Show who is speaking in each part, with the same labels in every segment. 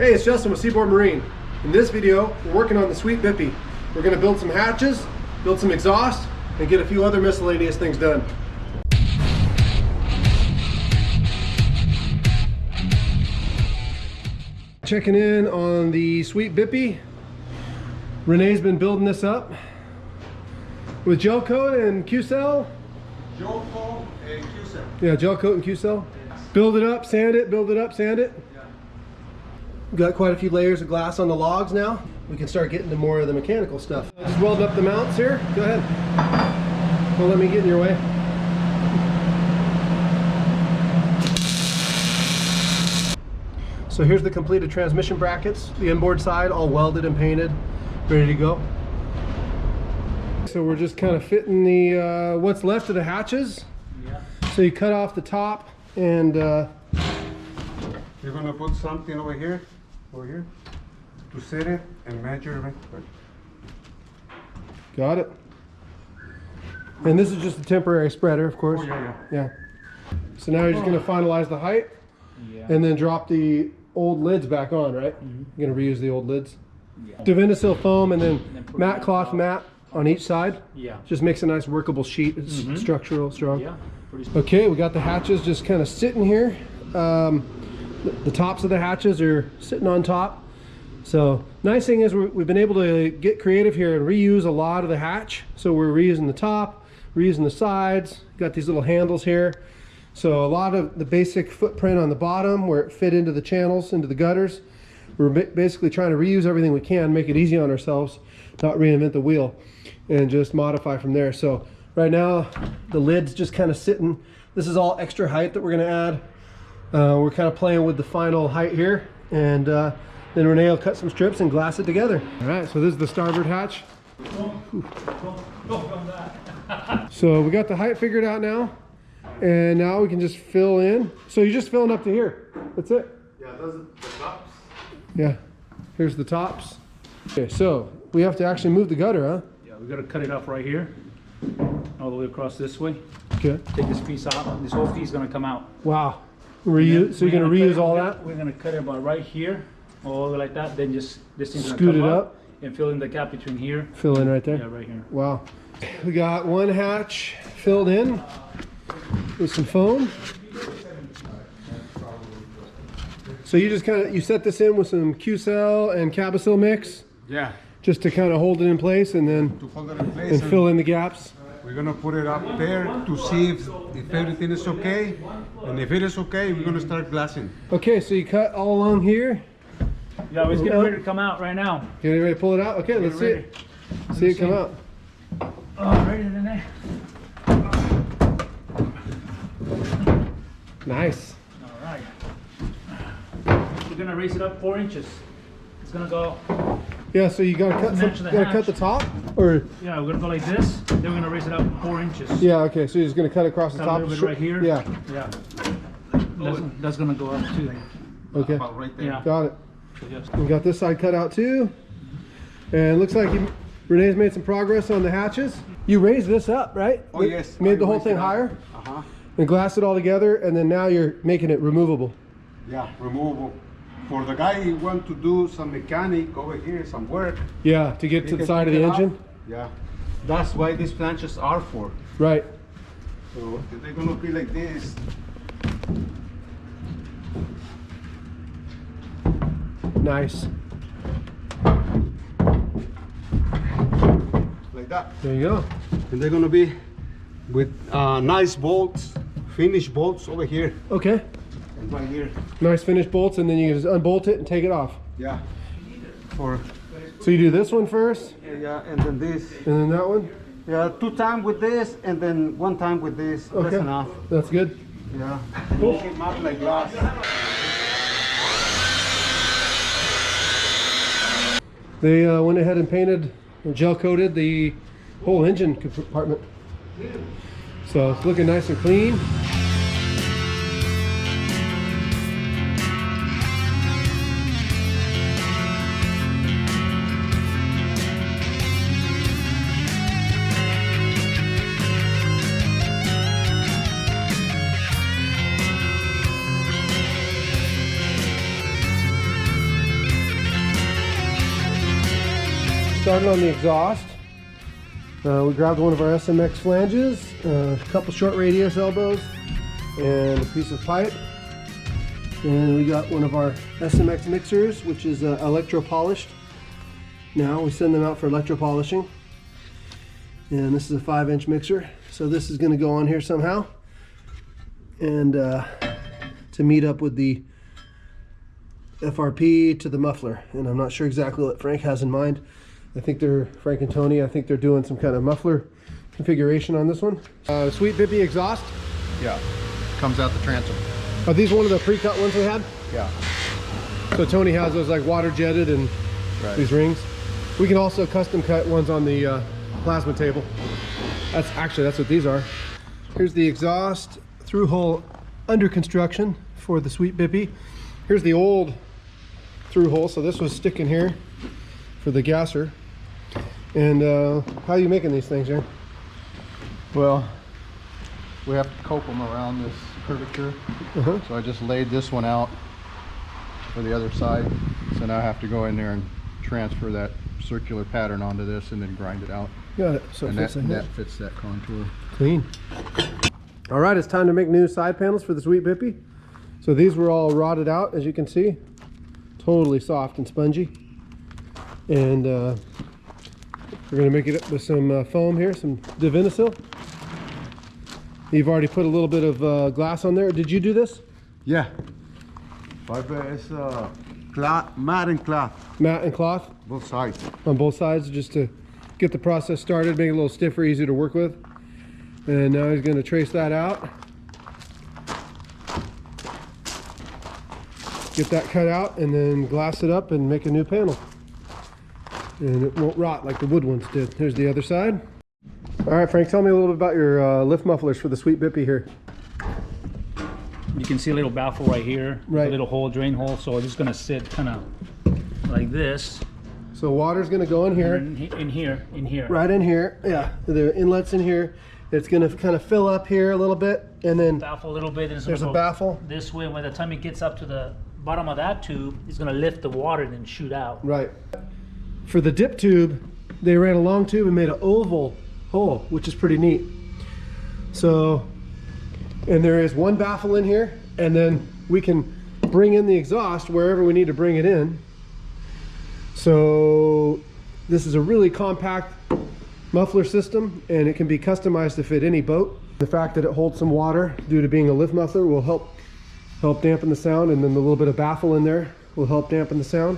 Speaker 1: Hey, it's Justin with Seaboard Marine. In this video, we're working on the sweet Bippie. We're going to build some hatches, build some exhaust, and get a few other miscellaneous things done. Checking in on the sweet Bippie. Renee's been building this up with gel coat and Q-cell.
Speaker 2: Gel coat and Q-cell.
Speaker 1: Yeah, gel coat and Q-cell. Build it up, sand it, build it up, sand it. We've got quite a few layers of glass on the logs now. We can start getting to more of the mechanical stuff. Just welding up the mounts here. Go ahead. Don't let me get in your way. So here's the completed transmission brackets. The inboard side all welded and painted, ready to go. So we're just kind of fitting the what's left of the hatches.
Speaker 2: Yeah.
Speaker 1: So you cut off the top and
Speaker 2: You're gonna put something over here to set it and measure it.
Speaker 1: got it. And this is just a temporary spreader, of course.
Speaker 2: Oh, yeah.
Speaker 1: Yeah. So now you're just going to finalize the height, and then drop the old lids back on, right? You're going to reuse the old lids.
Speaker 3: Yeah.
Speaker 1: Divinyl foam and then matte cloth mat on each side.
Speaker 3: Yeah.
Speaker 1: Just makes a nice workable sheet. It's structural, strong.
Speaker 3: Yeah.
Speaker 1: Okay, we got the hatches just kind of sitting here. The tops of the hatches are sitting on top. So nice thing is we've been able to get creative here and reuse a lot of the hatch. So we're reusing the top, reusing the sides, got these little handles here. So a lot of the basic footprint on the bottom where it fit into the channels, into the gutters. We're basically trying to reuse everything we can, make it easy on ourselves, not reinvent the wheel, and just modify from there. So right now the lid's just kind of sitting. This is all extra height that we're going to add. We're kind of playing with the final height here, and then Renee will cut some strips and glass it together. All right, so this is the starboard hatch. So we got the height figured out now, and now we can just fill in. So you're just filling up to here. That's it.
Speaker 2: Yeah, those are the tops.
Speaker 1: Yeah, here's the tops. Okay, so we have to actually move the gutter, huh?
Speaker 3: Yeah, we gotta cut it off right here, all the way across this way.
Speaker 1: Okay.
Speaker 3: Take this piece out. This whole piece is gonna come out.
Speaker 1: Wow. Reuse. So you're gonna reuse all that?
Speaker 3: We're gonna cut it about right here, all the way like that. Then just this thing's gonna
Speaker 1: Scoot
Speaker 3: come
Speaker 1: it up
Speaker 3: and fill in the gap between here.
Speaker 1: Fill in right there.
Speaker 3: Yeah, right here.
Speaker 1: Wow. We got one hatch filled in with some foam. So you just kind of, you set this in with some Q-cell and Cabasil mix,
Speaker 2: Yeah.
Speaker 1: just to kind of hold it in place and then
Speaker 2: To hold it in place.
Speaker 1: and fill in the gaps.
Speaker 2: We're gonna put it up there to see if everything is okay. And if it is okay, we're gonna start glassing.
Speaker 1: Okay, so you cut all along here.
Speaker 3: Yeah, it's getting ready to come out right now.
Speaker 1: Get ready to pull it out? Okay, let's see it. See it come out.
Speaker 3: Oh, ready in there.
Speaker 1: Nice.
Speaker 3: All right. We're gonna raise it up 4 inches. It's gonna go.
Speaker 1: Yeah, so you gotta cut
Speaker 3: Match
Speaker 1: some,
Speaker 3: the
Speaker 1: gotta
Speaker 3: hatch.
Speaker 1: cut the top, or
Speaker 3: Yeah, we're gonna go like this. Then we're gonna raise it up 4 inches.
Speaker 1: yeah, okay. So you're just gonna cut across the
Speaker 3: Cut a
Speaker 1: top.
Speaker 3: little bit right here.
Speaker 1: Yeah.
Speaker 3: Yeah. That's gonna go up too.
Speaker 1: Okay.
Speaker 2: About right there.
Speaker 3: Yeah.
Speaker 1: Got it.
Speaker 3: Yes.
Speaker 1: We got this side cut out too, and looks like Renee's made some progress on the hatches. You raised this up, right?
Speaker 2: Oh, yes.
Speaker 1: Made the
Speaker 2: I
Speaker 1: whole
Speaker 2: raised
Speaker 1: thing
Speaker 2: it up.
Speaker 1: higher
Speaker 2: Uh-huh.
Speaker 1: and glassed it all together, and then now you're making it removable.
Speaker 2: Yeah, removable. For the guy who want to do some mechanic over here, some work.
Speaker 1: Yeah, to get
Speaker 2: he
Speaker 1: to the
Speaker 2: can
Speaker 1: side of
Speaker 2: pick
Speaker 1: the
Speaker 2: it up.
Speaker 1: engine.
Speaker 2: Yeah. That's why these planches are for.
Speaker 1: Right.
Speaker 2: So they're gonna be like this.
Speaker 1: Nice.
Speaker 2: Like that.
Speaker 1: There you go.
Speaker 2: And they're gonna be with nice bolts, finished bolts over here
Speaker 1: Okay.
Speaker 2: and right here.
Speaker 1: Nice finished bolts, and then you just unbolt it and take it off.
Speaker 2: Yeah. For
Speaker 1: So you do this one first,
Speaker 2: yeah, and then this.
Speaker 1: and then that one.
Speaker 2: Yeah, 2 times with this, and then 1 time with this. That's
Speaker 1: Okay.
Speaker 2: enough.
Speaker 1: That's good.
Speaker 2: Yeah. Cool. Keep them up like glass.
Speaker 1: They went ahead and painted and gel coated the whole engine compartment. So it's looking nice and clean. started on the exhaust. We grabbed one of our SMX flanges, a couple short radius elbows, and a piece of pipe. And we got one of our SMX mixers, which is electro polished. Now we send them out for electro polishing. And this is a 5-inch mixer. So this is going to go on here somehow. And to meet up with the FRP to the muffler. And I'm not sure exactly what Frank has in mind. I think Frank and Tony, I think they're doing some kind of muffler configuration on this one. Sweet Bippie exhaust.
Speaker 4: Yeah, comes out the transom.
Speaker 1: Are these one of the pre-cut ones we had?
Speaker 4: Yeah.
Speaker 1: So Tony has those like water jetted and these rings. We can also custom cut ones on the plasma table. That's what these are. Here's the exhaust through hole under construction for the Sweet Bippie. Here's the old through hole. So this was sticking here for the gasser. And how are you making these things, Aaron?
Speaker 4: Well, we have to cope them around this curvature. So I just laid this one out for the other side. So now I have to go in there and transfer that circular pattern onto this and then grind it out.
Speaker 1: Got it. So
Speaker 4: and
Speaker 1: it fits in
Speaker 4: that
Speaker 1: here.
Speaker 4: fits that contour.
Speaker 1: Clean. All right, it's time to make new side panels for the Sweet Bippie. So these were all rotted out, as you can see. Totally soft and spongy. And we're going to make it up with some foam here, some Divinisil. You've already put a little bit of glass on there. Did you do this?
Speaker 2: Yeah. It's cloth, mat and cloth.
Speaker 1: Mat and cloth?
Speaker 2: Both sides.
Speaker 1: On both sides, just to get the process started, make it a little stiffer, easier to work with. And now he's going to trace that out. Get that cut out and then glass it up and make a new panel. And it won't rot like the wood ones did. Here's the other side. All right, Frank, tell me a little bit about your lift mufflers for the Sweet Bippie here.
Speaker 3: You can see a little baffle right here,
Speaker 1: Right.
Speaker 3: a little hole, drain hole. So it's gonna sit kind of like this.
Speaker 1: So water's going to go in here.
Speaker 3: In here.
Speaker 1: Right in here. Yeah, the inlet's in here. It's going to kind of fill up here a little bit, and then
Speaker 3: Baffle a little bit. And it's
Speaker 1: there's
Speaker 3: gonna
Speaker 1: a
Speaker 3: go
Speaker 1: baffle.
Speaker 3: this way. When the time it gets up to the bottom of that tube, it's gonna lift the water and then shoot out.
Speaker 1: Right. For the dip tube, they ran a long tube and made an oval hole, which is pretty neat. So, and there is one baffle in here, and then we can bring in the exhaust wherever we need to bring it in. So this is a really compact muffler system, and it can be customized to fit any boat. The fact that it holds some water due to being a lift muffler will help dampen the sound, and then the little bit of baffle in there will help dampen the sound.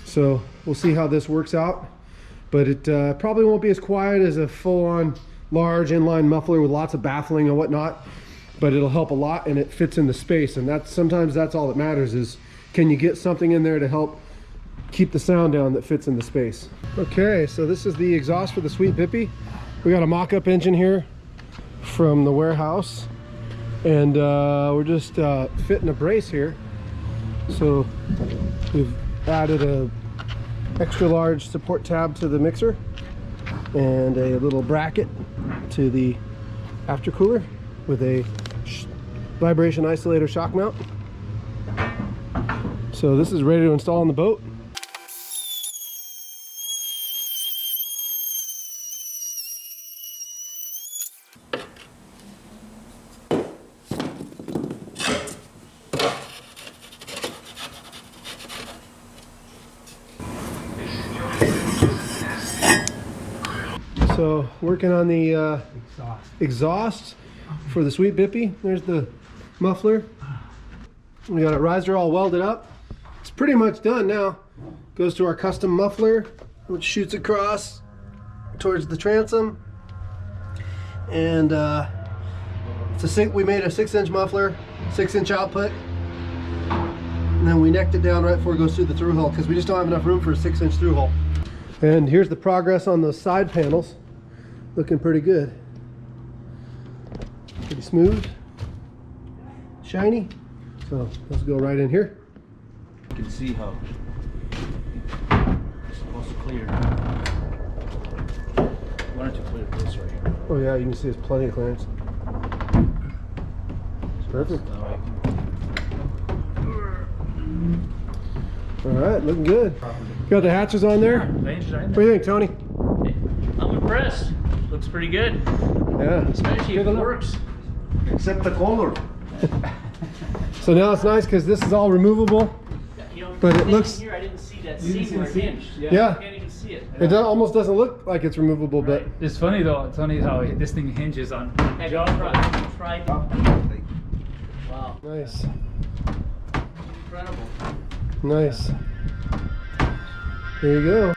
Speaker 1: So we'll see how this works out, but it probably won't be as quiet as a full-on large inline muffler with lots of baffling and whatnot, but it'll help a lot, and it fits in the space. And sometimes that's all that matters, is can you get something in there to help keep the sound down that fits in the space. Okay, so this is the exhaust for the Sweet Bippie. We got a mock-up engine here from the warehouse, and we're just fitting a brace here. So we've added a extra large support tab to the mixer and a little bracket to the aftercooler with a vibration isolator shock mount. So this is ready to install on the boat. So working on the exhaust for the Sweet Bippie. There's the muffler. We got a riser all welded up. It's pretty much done now. Goes to our custom muffler, which shoots across towards the transom. And we made a 6-inch muffler, 6-inch output. And then we necked it down right before it goes through the through hole, because we just don't have enough room for a 6-inch through hole. And here's the progress on those side panels. Looking pretty good. Pretty smooth, shiny. So let's go right in here.
Speaker 3: You can see how it's supposed to clear. Why don't you clear this right here?
Speaker 1: Oh yeah, you can see there's plenty of clearance. Perfect. All right, looking good. Got the hatches on there.
Speaker 3: The hinges are in
Speaker 1: What
Speaker 3: there.
Speaker 1: do you think, Tony?
Speaker 3: I'm impressed. Looks pretty good,
Speaker 1: Yeah.
Speaker 3: especially if it works.
Speaker 2: Except the color.
Speaker 1: So now it's nice because this is all removable.
Speaker 3: You know,
Speaker 1: But it
Speaker 3: sitting
Speaker 1: looks-
Speaker 3: here, I didn't see that
Speaker 5: You didn't
Speaker 3: seam
Speaker 5: see
Speaker 3: where
Speaker 5: the
Speaker 3: it
Speaker 5: seam?
Speaker 3: hinged.
Speaker 1: Yeah.
Speaker 3: I can't even see it.
Speaker 1: It almost doesn't look like it's removable, but
Speaker 5: It's funny though, Tony, how this thing hinges on
Speaker 3: Have you tried? Wow,
Speaker 1: nice,
Speaker 3: incredible.
Speaker 1: nice. There you go.